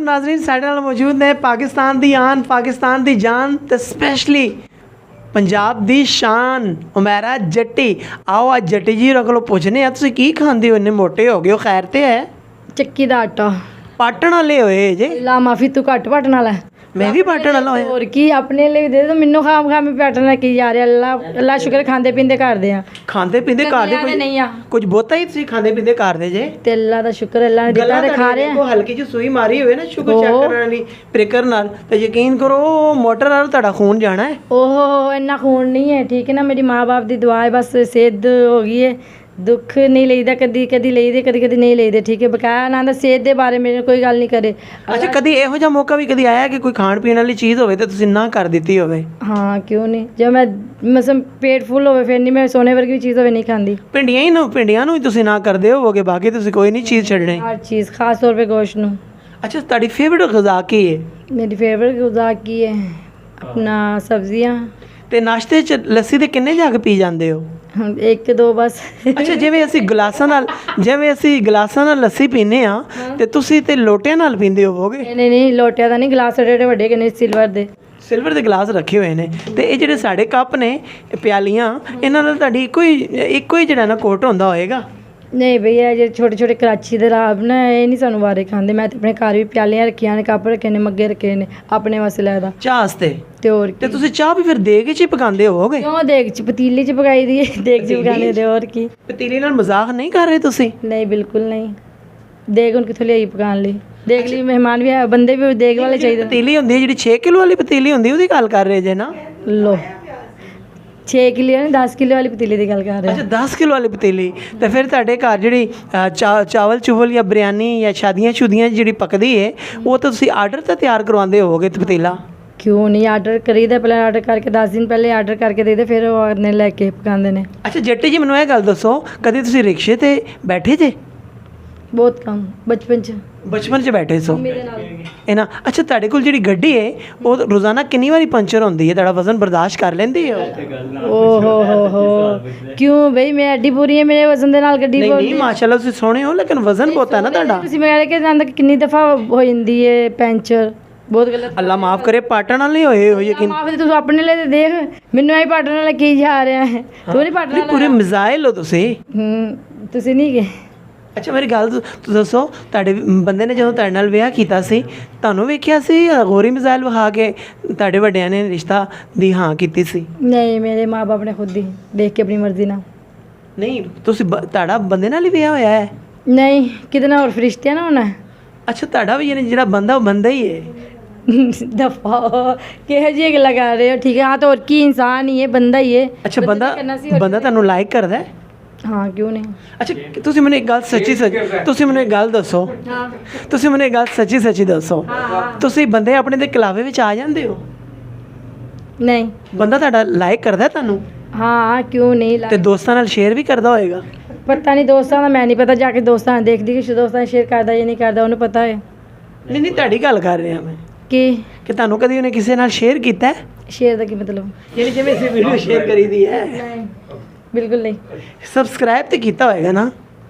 नाज़रीन साडे नाल मौजूद ने पाकिस्तान दी आन, पाकिस्तान दी जान ते स्पैशली पंजाब दी शान उमैरा जट्टी। आओ अज जट्टी जी होरां कोलों पुछने आ तुसीं की खांदे हो, इन्ने मोटे हो गए हो, खैर ते है? ਚੱਕੀ ਦਾ ਆਟਾ पाटण वाले होए जे? ਲਾ ਮਾਫੀ ਤੂੰ ਘੱਟ ਪਟਣ ਵਾਲਾ मैं भी पाटण वाला होया। ਹੋਰ ਕੀ ਆਪਣੇ ਲਈ ਦੇ ਦੋ ਮੈਨੂੰ ਖਾਮ ਖਾਮ ਪਟਣ ਕੀ ਜਾ ਰਿਹਾ ਅੱਲਾ ਸ਼ੁਕਰ ਖਾਂਦੇ ਪੀਂਦੇ ਕਰਦੇ ਆ खांदे पींदे घर दे ਕਦੇ ਨਹੀਂ ਆ कुछ बहुता ही तुसीं खांदे पींदे घर दे जे? ਤੇ ਅੱਲਾ ਦਾ ਸ਼ੁਕਰ ਅੱਲਾ ਨੇ ਦਿੱਤਾ ਤੇ ਖਾ ਰਹੇ ਆ को हल्की जी सूई मारी होवे ना शुगर चेक करने वाली प्रिकर नाल ते यकीन करो मोटर नाल तुहाडा खून जाना है। ओहो ਇੰਨਾ ਖੂਨ ਨਹੀਂ ਹੈ ਠੀਕ ਹੈ ਨਾ ਮੇਰੀ ਮਾਂ-ਬਾਪ ਦੀ ਦੁਆ ਹੈ ਬਸ ਸਿਹਤ ਹੋ ਗਈ ਹੈ ਦੁੱਖ ਨਹੀਂ ਲਈਦਾ ਕਦੀ ਕਦੀ ਲਈਦੇ ਕਦੀ ਕਦੀ ਨਹੀਂ ਲਈਦੇ ਠੀਕ ਹੈ ਬਕਾਇਆ ਨਾ ਦਾ ਸਿਹਤ ਦੇ ਬਾਰੇ ਮੇਰੇ ਕੋਈ ਗੱਲ ਨਹੀਂ ਕਰੇ। ਅੱਛਾ ਕਦੀ ਇਹੋ ਜਿਹਾ ਮੌਕਾ ਵੀ ਕਦੀ ਆਇਆ ਕਿ ਕੋਈ ਖਾਣ ਪੀਣ ਵਾਲੀ ਚੀਜ਼ ਹੋਵੇ ਤੇ ਤੁਸੀਂ ਨਾ ਕਰ ਦਿੱਤੀ ਹੋਵੇ? ਹਾਂ ਕਿਉਂ ਨਹੀਂ ਜਦ ਮੈਂ ਮਸਮ ਪੇਟ ਫੁੱਲ ਹੋਵੇ ਫਿਰ ਨਹੀਂ ਮੈਂ ਸੋਨੇ ਵਰਗੀ ਚੀਜ਼ ਹੋਵੇ ਨਹੀਂ ਖਾਂਦੀ। ਭਿੰਡੀਆਂ ਨੂੰ ਹੀ ਤੁਸੀਂ ਨਾ ਕਰਦੇ ਹੋਵੋਗੇ ਬਾਕੀ ਤੁਸੀਂ ਕੋਈ ਨਹੀਂ ਚੀਜ਼ ਛੱਡਣੀ? ਹਰ ਚੀਜ਼ ਖਾਸ ਤੌਰ 'ਤੇ ਗੋਸ਼ਤ ਨੂੰ। ਅੱਛਾ ਤੁਹਾਡੀ ਫੇਵਰਿਟ ਗ਼ਜ਼ਾ ਕੀ ਹੈ? ਮੇਰੀ ਫੇਵਰਿਟ ਗੁਜ਼ਾ ਕੀ ਹੈ ਆਪਣਾ ਸਬਜ਼ੀਆਂ ਤੇ ਨਾਸ਼ਤੇ 'ਚ ਲੱਸੀ ਦੇ ਕਿੰਨੇ ਜੱਗ ਪੀ ਜਾਂਦੇ ਹੋ? ਇੱਕ ਦੋ ਬਸ। ਅੱਛਾ ਜਿਵੇਂ ਅਸੀਂ ਗਲਾਸਾਂ ਨਾਲ ਲੱਸੀ ਪੀਂਦੇ ਆ ਤੇ ਤੁਸੀਂ ਤੇ ਲੋਟਿਆਂ ਨਾਲ ਪੀਂਦੇ ਹੋਵੋਗੇ? ਨਹੀਂ ਨਹੀਂ ਲੋਟਿਆਂ ਦਾ ਨਹੀਂ ਗਲਾਸ ਏਡੇ ਵੱਡੇ ਕਿ ਨਹੀਂ ਸਿਲਵਰ ਦੇ ਸਿਲਵਰ ਦੇ ਗਲਾਸ ਰੱਖੇ ਹੋਏ ਨੇ ਤੇ ਇਹ ਜਿਹੜੇ ਸਾਡੇ ਕੱਪ ਨੇ ਪਿਆਲੀਆਂ ਇਹਨਾਂ ਨਾਲ ਤੁਹਾਡੀ ਇੱਕੋ ਹੀ ਜਿਹੜਾ ਨਾ ਕੋਟ ਹੁੰਦਾ ਹੋਏਗਾ? ਨਹੀਂ ਭਈ ਇਹ ਜਿਹੜੇ ਛੋਟੇ ਛੋਟੇ ਕਰਾਚੀ ਦੇ ਰਾਬ ਨਾ ਇਹ ਨਹੀਂ ਸਾਨੂੰ ਵਾਰੇ ਖਾਂਦੇ। ਮੈਂ ਤੇ ਆਪਣੇ ਘਰ ਵੀ ਪਿਆਲੀਆਂ ਰੱਖੀਆਂ ਨੇ ਕੱਪ ਰੱਖੇ ਨੇ ਮੱਗੇ ਰੱਖੇ ਨੇ ਆਪਣੇ ਵਾਸਤੇ ਲੈਦਾ ਚਾਹ ਵਾਸਤੇ। ਤੇ ਹੋਰ ਤੇ ਤੁਸੀਂ ਚਾਹ ਵੀ ਫਿਰ ਦੇਗ 'ਚ ਹੀ ਪਕਾਉਂਦੇ ਹੋਵੋਗੇ? ਕਿਉਂ ਦੇਗ 'ਚ ਪਤੀਲੀ 'ਚ ਪਕਾਈ ਦੀ ਹੈ ਦੇਗ 'ਚ ਪਕਾਣੇ ਦੇ ਹੋਰ ਕੀ। ਪਤੀਲੀ ਨਾਲ ਮਜ਼ਾਕ ਨਹੀਂ ਕਰ ਰਹੇ ਤੁਸੀਂ? ਨਹੀਂ ਬਿਲਕੁਲ ਨਹੀਂ ਦੇਗ ਹੁਣ ਕਿੱਥੋਂ ਲਿਆਈ ਪਕਾਉਣ ਲਈ ਦੇਖ ਲਈ ਮਹਿਮਾਨ ਵੀ ਆਏ ਬੰਦੇ ਵੀ ਦੇਗ ਵਾਲੇ ਚਾਹੀਦੇ। ਪਤੀਲੀ ਹੁੰਦੀ ਹੈ ਜਿਹੜੀ 6 ਕਿਲੋ ਵਾਲੀ ਪਤੀਲੀ ਹੁੰਦੀ ਉਹਦੀ ਗੱਲ ਕਰ ਰਹੇ ਜੇ ਨਾ? ਲੋ 6 ਕਿਲੋ ਨਹੀਂ 10 ਕਿਲੋ ਵਾਲੀ ਪਤੀਲੀ ਦੀ ਗੱਲ ਕਰ ਰਹੇ। ਅੱਛਾ 10 ਕਿਲੋ ਵਾਲੀ ਪਤੀਲੀ। ਤੇ ਫਿਰ ਤੁਹਾਡੇ ਘਰ ਜਿਹੜੀ ਚਾਵਲ ਚੁਵਲ ਜਾਂ ਬਿਰਿਆਨੀ ਜਾਂ ਸ਼ਾਦੀਆਂ ਸ਼ੁਦੀਆਂ ਜਿਹੜੀ ਪੱਕਦੀ ਹੈ ਉਹ ਤਾਂ ਤੁਸੀਂ ਆਰਡਰ ਤਾਂ ਤਿਆਰ ਕਰਵਾਉਂਦੇ ਹੋਵੋਗੇ ਤੇ ਪਤੀਲਾ? ਕਿਉਂ ਨਹੀਂ ਆਰਡਰ ਕਰੀਦਾ ਪਹਿਲਾਂ ਆਰਡਰ ਕਰਕੇ 10 ਦਿਨ ਪਹਿਲੇ ਆਰਡਰ ਕਰਕੇ ਦੇਈਦੇ ਫਿਰ ਉਹ ਆਨੇ ਲੈ ਕੇ ਪਕਾਉਂਦੇ ਨੇ। ਅੱਛਾ ਜੱਟੀ ਜੀ ਮੈਨੂੰ ਇਹ ਗੱਲ ਦੱਸੋ ਕਦੇ ਤੁਸੀਂ ਰਿਕਸ਼ੇ ਤੇ ਬੈਠੇ ਜੇ? ਬਹੁਤ ਕਮ ਬਚਪਨ 'ਚ ਬਚਪਨ 'ਚ ਬੈਠੇ ਸੋ ਮੇਰੇ ਨਾਲ ਇਹ ਨਾ। ਅੱਛਾ ਤੁਹਾਡੇ ਕੋਲ ਜਿਹੜੀ ਗੱਡੀ ਹੈ ਉਹ ਰੋਜ਼ਾਨਾ ਕਿੰਨੀ ਵਾਰੀ ਪੰਚਰ ਹੁੰਦੀ ਹੈ? ਤੁਹਾਡਾ ਵਜ਼ਨ ਬਰਦਾਸ਼ਤ ਕਰ ਲੈਂਦੀ ਹੈ ਉਹ? ਓ ਹੋ ਕਿਉਂ ਬਈ ਮੈਂ ਐਡੀ ਪੂਰੀ ਹੈ ਮੇਰੇ ਵਜ਼ਨ ਦੇ ਨਾਲ ਗੱਡੀ ਨਹੀਂ ਨਹੀਂ ਮਾਸ਼ਾਅੱਲਾ ਤੁਸੀਂ ਸੋਹਣੇ ਹੋ ਲੇਕਿਨ ਵਜ਼ਨ ਬਹੁਤ ਹੈ ਨਾ ਤੁਹਾਡਾ। ਤੁਸੀਂ ਮੇਰੇ ਕੇ ਜਾਂਦਾ ਕਿੰਨੀ ਦਫਾ ਹੋ ਜਾਂਦੀ ਹੈ ਪੈਂਚਰ ਬਹੁਤ ਗਲਤ। ਅੱਲਾ ਮਾਫ ਕਰੇ ਪਾਟਣ ਨਾਲ ਨਹੀਂ ਹੋਏ ਹੋ ਯਕੀਨ? ਮਾਫ ਤੂੰ ਆਪਣੇ ਲਈ ਤੇ ਦੇਖ ਮੈਨੂੰ ਐ ਪਾਟਣ ਨਾਲ ਕੀ ਜਾ ਰਿਹਾ ਹੈ ਤੂੰ ਨਹੀਂ ਪਾਟਣ ਨਾਲ ਪੂਰੇ ਮਿਜ਼ਾਈਲ ਹੋ ਤੁਸੀਂ। ਤੁਸੀਂ ਨਹੀਂ ਗਏ। ਅੱਛਾ ਮੇਰੀ ਗੱਲ ਤੁਸੀਂ ਦੱਸੋ ਤੁਹਾਡੇ ਬੰਦੇ ਨੇ ਜਦੋਂ ਤੁਹਾਡੇ ਨਾਲ ਵਿਆਹ ਕੀਤਾ ਸੀ ਤੁਹਾਨੂੰ ਵੇਖਿਆ ਸੀ ਜਾਂ ਗੋਰੀ ਮਿਜ਼ਾਈਲ ਵਿਖਾ ਕੇ ਤੁਹਾਡੇ ਵੱਡਿਆਂ ਨੇ ਰਿਸ਼ਤਾ ਦੀ ਹਾਂ ਕੀਤੀ ਸੀ? ਨਹੀਂ ਮੇਰੇ ਮਾਂ-ਬਾਪ ਨੇ ਖੁਦ ਹੀ ਦੇਖ ਕੇ ਆਪਣੀ ਮਰਜ਼ੀ ਨਾਲ। ਨਹੀਂ ਤੁਸੀਂ ਤੁਹਾਡਾ ਬੰਦੇ ਨਾਲ ਹੀ ਵਿਆਹ ਹੋਇਆ ਹੈ? ਨਹੀਂ ਕਿਤੇ ਨਾ ਹੋਰ ਫਰਿਸ਼ਤਿਆਂ ਨਾ ਹੋਣਾ। ਅੱਛਾ ਤੁਹਾਡਾ ਵੀ ਯਾਨੀ ਜਿਹੜਾ ਬੰਦਾ ਉਹ ਬੰਦਾ ਹੀ ਹੈ? दफा ਕਿਹੋ ਜਿਹੀ ਗੱਲਾਂ ਕਰ ਰਹੇ ਹੋ ਠੀਕ ਹੈ ਹਾਂ ਤਾਂ ਹੋਰ ਕੀ ਇਨਸਾਨ ਹੀ ਹੈ ਬੰਦਾ ਹੀ ਹੈ। ਅੱਛਾ ਬੰਦਾ ਤੁਹਾਨੂੰ ਲਾਈਕ ਕਰਦਾ ਹੈ? ਹਾਂ ਕਿਉਂ ਨਹੀਂ। ਅੱਛਾ ਤੁਸੀਂ ਮੈਨੂੰ ਇੱਕ ਗੱਲ ਤੁਸੀਂ ਮੈਨੂੰ ਇੱਕ ਗੱਲ ਦੱਸੋ। ਹਾਂ ਤੁਸੀਂ ਮੈਨੂੰ ਇੱਕ ਗੱਲ ਸੱਚੀ ਦੱਸੋ ਤੁਸੀਂ ਬੰਦੇ ਆਪਣੇ ਦੇ ਕਲਾਵੇ ਵਿੱਚ ਆ ਜਾਂਦੇ ਹੋ? ਨਹੀਂ ਬੰਦਾ ਤੁਹਾਡਾ ਲਾਈਕ ਕਰਦਾ ਤੁਹਾਨੂੰ? ਹਾਂ ਕਿਉਂ ਨਹੀਂ ਤੇ ਦੋਸਤਾਂ ਨਾਲ ਸ਼ੇਅਰ ਵੀ ਕਰਦਾ ਹੋਏਗਾ? ਪਤਾ ਨਹੀਂ ਦੋਸਤਾਂ ਦਾ ਮੈਂ ਨਹੀਂ ਪਤਾ ਜਾ ਕੇ ਦੋਸਤਾਂ ਨਾਲ ਦੇਖਦੀ ਕਿ ਦੋਸਤਾਂ ਨਾਲ ਸ਼ੇਅਰ ਕਰਦਾ ਜਾਂ ਨਹੀਂ ਕਰਦਾ ਉਹਨੂੰ ਪਤਾ ਹੈ। ਨਹੀਂ ਤੁਹਾਡੀ ਗੱਲ ਕਰ ਰਿਹਾ ਮੈਂ ਕਿ ਤੁਹਾਨੂੰ ਕਦੀ ਉਹਨੇ ਕਿਸੇ ਨਾਲ ਸ਼ੇਅਰ ਕੀਤਾ ਹੈ? ਸ਼ੇਅਰ ਦਾ ਕੀ ਮਤਲਬ? ਯਾਨੀ ਜਿਵੇਂ ਅਸੀਂ ਵੀਡੀਓ ਸ਼ੇਅਰ ਕਰੀਦੀ ਹੈ। ਨਹੀਂ ਬਿਲਕੁਲ ਨਹੀਂ। ਸਬਸਕ੍ਰਾਈਬ ਤੇ ਕੀਤਾ ਹੋਏਗਾ ਨਾ?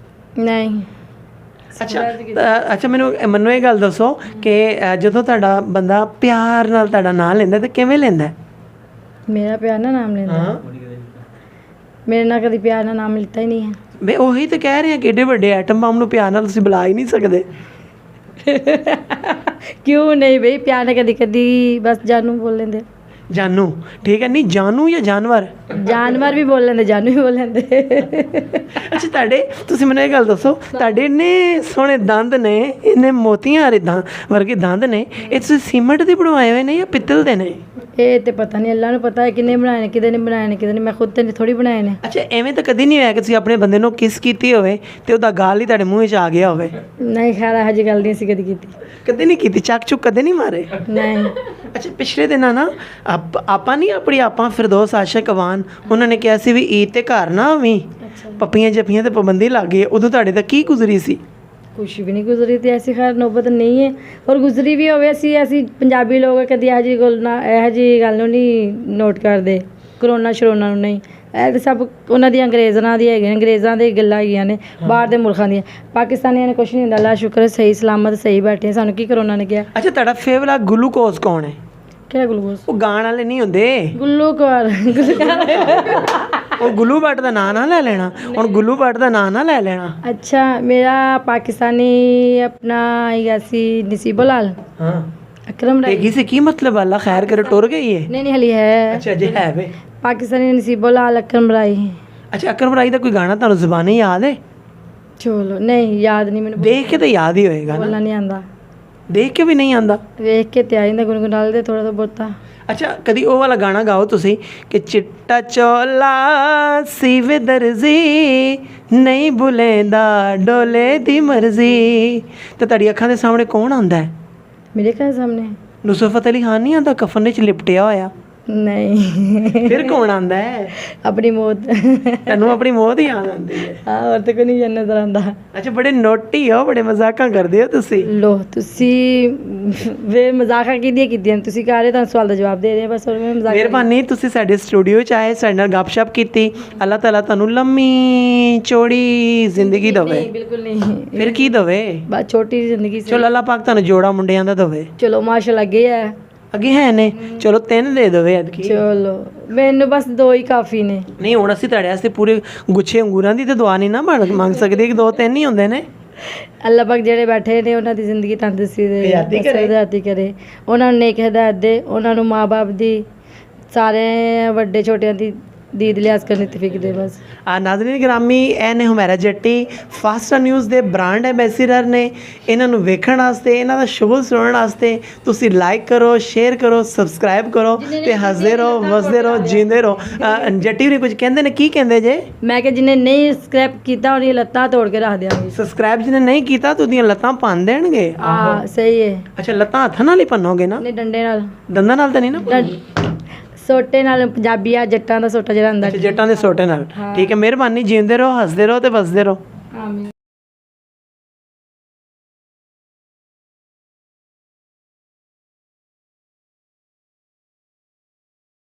ਨਹੀਂ। ਅੱਛਾ ਮੈਨੂੰ ਇਹ ਗੱਲ ਦੱਸੋ ਕਿ ਜਦੋਂ ਤੁਹਾਡਾ ਬੰਦਾ ਪਿਆਰ ਨਾਲ ਤੁਹਾਡਾ ਨਾਮ ਲੈਂਦਾ ਤੇ ਕਿਵੇਂ ਲੈਂਦਾ? ਮੇਰਾ ਪਿਆਰ ਨਾਲ ਨਾਮ ਲੈਂਦਾ? ਮੇਰੇ ਨਾਲ ਕਦੀ ਪਿਆਰ ਨਾਲ ਨਾਮ ਲਿੱਤਾ ਹੀ ਨਹੀਂ ਹੈ। ਮੈਂ ਉਹੀ ਤਾਂ ਕਹਿ ਰਿਹਾ ਕਿ ਏਡੇ ਵੱਡੇ ਐਟਮ ਬੰਬ ਨੂੰ ਪਿਆਰ ਨਾਲ ਤੁਸੀਂ ਬੁਲਾ ਹੀ ਨਹੀਂ ਸਕਦੇ। ਕਿਉਂ ਨਹੀਂ ਬਈ ਪਿਆਰ ਨਾਲ ਕਦੀ ਬਸ ਜਾਨੂ ਬੋਲ ਲੈਂਦੇ। ਜਾਨੂ ਠੀਕ ਹੈ। ਨਹੀਂ ਜਾਨੂ ਜਾਂ ਜਾਨਵਰ? ਜਾਨਵਰ ਵੀ ਬੋਲ ਲੈਂਦੇ ਜਾਨੂ ਵੀ ਬੋਲ ਲੈਂਦੇ। ਅੱਛਾ ਤੁਸੀਂ ਮੈਨੂੰ ਇਹ ਗੱਲ ਦੱਸੋ ਤੁਹਾਡੇ ਇੰਨੇ ਸੋਹਣੇ ਦੰਦ ਨੇ ਇੰਨੇ ਮੋਤੀਆਂ ਵਾਲੇ ਵਰਗੇ ਦੰਦ ਨੇ ਇਹ ਤੁਸੀਂ ਸੀਮੈਂਟ ਦੇ ਬਣਵਾਏ ਹੋਏ ਨੇ ਜਾਂ ਪਿੱਤਲ ਦੇ ਨੇ? ਇਹ ਤੇ ਪਤਾ ਨਹੀਂ ਅੱਲਾ ਨੂੰ ਪਤਾ ਹੈ ਕਿੰਨੇ ਬਣਾਏ ਨੇ ਕਿਹਦੇ ਨੇ ਬਣਾਏ ਨੇ ਕਿਹਦੇ ਨੇ ਮੈਂ ਖੁਦ ਤੇ ਥੋੜੀ ਬਣਾਏ ਨੇ। ਅੱਛਾ ਐਵੇਂ ਤਾਂ ਕਦੀ ਨਹੀਂ ਹੋਇਆ ਕਿ ਤੁਸੀਂ ਆਪਣੇ ਬੰਦੇ ਨੂੰ ਕਿਸ ਕੀਤੀ ਹੋਵੇ ਤੇ ਉਹਦਾ ਗਾਲ ਹੀ ਤੁਹਾਡੇ ਮੂੰਹ 'ਚ ਆ ਗਿਆ ਹੋਵੇ? ਨਹੀਂ ਖੈਰ ਇਹੋ ਜਿਹੀ ਗੱਲ ਨਹੀਂ ਅਸੀਂ ਕਦੀ ਕੀਤੀ। ਕਦੇ ਨਹੀਂ ਕੀਤੀ? ਚੱਕ ਚੁੱਕ ਕਦੇ ਨਹੀਂ ਮਾਰੇ? ਨਹੀਂ। ਅੱਛਾ ਪਿਛਲੇ ਦਿਨਾਂ ਨਾ ਆਪਾਂ ਫਿਰਦੌਸ ਆਸ਼ਕ ਅਵਾਨ ਉਹਨਾਂ ਨੇ ਕਿਹਾ ਸੀ ਵੀ ਈਦ ਤੇ ਘਰ ਨਾ ਆਵੀਂ ਪੱਪੀਆਂ ਜੱਫੀਆਂ ਤੇ ਪਾਬੰਦੀ ਲੱਗ ਗਈ ਉਦੋਂ ਤੁਹਾਡੇ ਤਾਂ ਕੀ ਗੁਜ਼ਰੀ ਸੀ? ਕੁਛ ਵੀ ਨਹੀਂ ਗੁਜ਼ਰੀ ਤੇ ਐਸੀ ਖੈਰ ਨੌਬਤ ਨਹੀਂ ਹੈ ਔਰ ਗੁਜ਼ਰੀ ਵੀ ਹੋਵੇ ਅਸੀਂ ਪੰਜਾਬੀ ਲੋਕ ਕਦੀ ਇਹੋ ਜਿਹੀ ਗੱਲ ਨੂੰ ਨਹੀਂ ਨੋਟ ਕਰਦੇ ਕਰੋਨਾ ਸ਼ਰੋਨਾ ਨੂੰ ਨਹੀਂ ਇਹ ਤਾਂ ਸਭ ਉਹਨਾਂ ਦੀਆਂ ਅੰਗਰੇਜ਼ਾਂ ਦੀ ਹੈਗੀਆਂ, ਅੰਗਰੇਜ਼ਾਂ ਦੀ ਗੱਲਾਂ ਹੈਗੀਆਂ ਨੇ, ਬਾਹਰ ਦੇ ਮੁਲਕਾਂ ਦੀਆਂ। ਪਾਕਿਸਤਾਨੀਆਂ ਨੇ ਕੁਛ ਨਹੀਂ ਹੁੰਦਾ, ਅੱਲਾ ਸ਼ੁਕਰ ਹੈ, ਸਹੀ ਸਲਾਮਤ ਸਹੀ ਬੈਠੇ, ਸਾਨੂੰ ਕੀ ਕਰੋਨਾ ਨੇ ਕਿਹਾ। ਅੱਛਾ, ਤੁਹਾਡਾ ਫੇਵਰਟ ਗਲੂਕੋਜ਼ ਕੌਣ ਹੈ? ਕਿਹੜਾ ਗਲੂਕੋਜ਼? ਉਹ ਗਾਣ ਵਾਲੇ ਨਹੀਂ ਹੁੰਦੇ, ਗੁੱਲੂਕਵਾਰ। ਉਹ ਗੁੱਲੂ ਭੱਟ ਦਾ ਨਾਂ ਨਾ ਲੈ ਲੈਣਾ, ਹੁਣ ਗੁੱਲੂ ਭੱਟ ਦਾ ਨਾਂ ਨਾ ਲੈ ਲੈਣਾ। ਅੱਛਾ, ਮੇਰਾ ਪਾਕਿਸਤਾਨੀ ਆਪਣਾ ਹੈਗਾ ਸੀ ਨਸੀਬੋ ਲਾਲ, ਹਾਂ, ਅਕਰਮ ਰਾਈ। ਹੈਗੀ ਸੀ ਕੀ ਮਤਲਬ? ਅੱਲਾ ਖੈਰ ਕਰੇ, ਟੁਰ ਗਈ ਹੈ? ਨਹੀਂ ਹਲੀ ਹੈ। ਅੱਛਾ ਜੇ ਹੈ ਵੇ। ਪਾਕਿਸਤਾਨੀ ਨਸੀਬੋ ਲਾਲ, ਅਕਰਮ ਰਾਈ। ਅੱਛਾ, ਅਕਰਮ ਰਾਈ ਦਾ ਕੋਈ ਗਾਣਾ ਤੁਹਾਨੂੰ ਜ਼ੁਬਾਨੀ ਯਾਦ ਹੈ? ਚਲੋ ਨਹੀਂ ਯਾਦ ਨਹੀਂ ਮੈਨੂੰ, ਦੇਖ ਕੇ ਤਾਂ ਯਾਦ ਹੀ ਹੋਏਗਾ ਨਾ। ਬੋਲਣਾ ਨਹੀਂ ਆਉਂਦਾ, ਦੇਖ ਕੇ ਵੀ ਨਹੀਂ ਆਉਂਦਾ? ਵੇਖ ਕੇ ਤੇ ਆ ਜਾਂਦਾ, ਗੁਣਗੁਣਾ ਦੇ ਥੋੜਾ ਬਹੁਤਾ। ਅੱਛਾ, ਕਦੀ ਉਹ ਵਾਲਾ ਗਾਣਾ ਗਾਓ ਤੁਸੀਂ ਕਿ ਚਿੱਟਾ ਚੋਲਾ ਸੀਵੇ ਦਰਜ਼ੀ ਨਹੀਂ ਭੁਲੇਂਦਾ ਡੋਲੇ ਦੀ ਮਰਜ਼ੀ। ਤੇ ਤੁਹਾਡੀ ਅੱਖਾਂ ਦੇ ਸਾਹਮਣੇ ਕੌਣ ਆਉਂਦਾ ਹੈ? ਮੇਰੇ ਘਰ ਸਾਹਮਣੇ ਨੁਸਰਤ ਅਲੀ ਖਾਨ ਨਹੀਂ ਆਉਂਦਾ ਕਫਨ ਵਿੱਚ ਲਿਪਟਿਆ ਹੋਇਆ? ਨਹੀਂ। ਫਿਰ ਕੌਣ ਆਉਂਦਾ ਹੈ? ਆਪਣੀ ਮੌਤ। ਤੈਨੂੰ ਆਪਣੀ ਮੌਤ ਹੀ ਯਾਦ ਆਉਂਦੀ ਹੈ? ਹਾਂ, ਹੋਰ ਤੇ ਕੋਈ ਨਹੀਂ ਨਜ਼ਰ ਆਉਂਦਾ। ਅੱਛਾ, ਬੜੇ ਨੋਟੀ ਹੋ, ਬੜੇ ਮਜ਼ਾਕਾਂ ਕਰਦੇ ਹੋ ਤੁਸੀਂ। ਲੋ ਤੁਸੀਂ ਵੇ ਮਜ਼ਾਕਾਂ ਕਿਹਦੀਆਂ ਕੀਤੀਆਂ ਤੁਸੀਂ ਕਹਿ ਰਹੇ, ਤੁਹਾਨੂੰ ਸਵਾਲ ਦਾ ਜਵਾਬ ਦੇ ਰਹੇ ਬਸ, ਹੋਰ ਮੈਂ ਮਜ਼ਾਕ। ਮਿਹਰਬਾਨੀ, ਤੁਸੀਂ ਸਾਡੇ ਸਟੂਡੀਓ 'ਚ ਆਏ, ਸਾਡੇ ਨਾਲ ਗੱਪਸ਼ਪ ਕੀਤੀ। ਅੱਲਾਹ ਤਾਲਾ ਤੁਹਾਨੂੰ ਲੰਮੀ ਚੌੜੀ ਜ਼ਿੰਦਗੀ ਦੇਵੇ। ਨਹੀਂ, ਬਿਲਕੁਲ ਨਹੀਂ। ਫਿਰ ਕੀ ਦੇਵੇ? ਬਸ ਛੋਟੀ ਜਿਹੀ ਜ਼ਿੰਦਗੀ ਸੀ। ਚਲੋ ਅੱਲਾਹ ਪਾਕ ਤੁਹਾਨੂੰ ਜੋੜਾ ਮੁੰਡਿਆਂ ਦਾ ਦੇਵੇ। ਚਲੋ ਮਾਸ਼ਾਅੱਲਾ ਅੱਗੇ ਹੈ, ਅੱਗੇ ਹੈ ਨੇ, ਚਲੋ 3 ਦੇ ਦੇਵੇ ਐਤਕੀ। ਚਲੋ ਮੈਨੂੰ ਬਸ 2 ਹੀ ਕਾਫੀ ਨੇ। ਨਹੀਂ, ਹੁਣ ਅਸੀਂ ਤੁਹਾਡੇ ਵਾਸਤੇ ਪੂਰੇ ਗੁੱਛੇ ਅੰਗੂਰਾਂ ਦੀ ਤੇ ਦੁਆ ਨਹੀਂ ਨਾ ਮੰਗ ਸਕਦੇ ਕਿ 2-3 ਹੀ ਹੁੰਦੇ ਨੇ। ਅੱਲਾ ਪਾਕ ਜਿਹੜੇ ਬੈਠੇ ਨੇ ਉਹਨਾਂ ਦੀ ਜ਼ਿੰਦਗੀ ਤੰਦਰੁਸਤੀ ਦੇ, ਹਯਾਤੀ ਕਰੇ। ਹਯਾਤੀ ਕਰੇ, ਉਹਨਾਂ ਨੂੰ ਨੇਕ ਹਦਾਇਤ ਦੇ, ਉਹਨਾਂ ਨੂੰ ਮਾਂ ਬਾਪ ਦੀ, ਸਾਰੇ ਵੱਡੇ ਛੋਟਿਆਂ ਦੀ ਦੀਦ ਲਿਹਾਜ਼ ਕਰਨੀ ਤੌਫੀਕ ਦੇ ਬਸ। ਨਾਜ਼ਰੀਨ ਗਿਰਾਮੀ, ਇਹ ਨੇ ਹੁਮੈਰਾ ਜੱਟੀ, ਫਾਸਟਰ ਨਿਊਜ਼ ਦੇ ਬ੍ਰਾਂਡ ਐਂਬੈਸਡਰ ਨੇ। ਇਹਨਾਂ ਨੂੰ ਵੇਖਣ ਵਾਸਤੇ, ਇਹਨਾਂ ਦਾ ਸ਼ੋਅ ਸੁਣਨ ਵਾਸਤੇ ਤੁਸੀਂ ਲਾਈਕ ਕਰੋ, ਸ਼ੇਅਰ ਕਰੋ, ਸਬਸਕ੍ਰਾਈਬ ਕਰੋ ਤੇ ਹੱਸਦੇ ਰਹੋ, ਵਸਦੇ ਰਹੋ, ਜੀਂਦੇ ਰਹੋ। ਜੱਟੀ ਵੀ ਕੁਝ ਕਹਿੰਦੇ ਨੇ, ਕੀ ਕਹਿੰਦੇ ਜੇ? ਮੈਂ ਕਿ ਜਿਹਨੇ ਨਹੀਂ ਸਬਸਕ੍ਰਾਈਬ ਕੀਤਾ ਉਹਦੀਆਂ ਲੱਤਾਂ ਤੋੜ ਕੇ ਰੱਖ ਦਿਆਂਗੀ। ਸਬਸਕ੍ਰਾਈਬ ਜਿਹਨੇ ਨਹੀਂ ਕੀਤਾ ਤਾਂ ਉਹਦੀਆਂ ਲੱਤਾਂ ਭੰਨ ਦੇਣਗੇ। ਹਾਂ ਸਹੀ ਹੈ। ਅੱਛਾ, ਲੱਤਾਂ ਹੱਥਾਂ ਨਾਲ ਹੀ ਭੰਨੋਗੇ ਨਾ? ਨਹੀਂ ਡੰਡੇ ਨਾਲ, ਦੰਦਾਂ ਨਾਲ ਤਾਂ ਨਹੀਂ ਨਾ? ਸੋਟੇ ਨਾਲ, ਪੰਜਾਬੀ ਆ ਜੱਟਾਂ ਦਾ ਸੋਟਾ ਜਿਹੜਾ ਹੁੰਦਾ। ਅੱਛਾ, ਜੱਟਾਂ ਦੇ ਸੋਟੇ ਨਾਲ। ਠੀਕ ਹੈ, ਮਿਹਰਬਾਨੀ, ਜੀਂਦੇ ਰਹੋ, ਹੱਸਦੇ ਰਹੋ ਤੇ ਵਸਦੇ ਰਹੋ।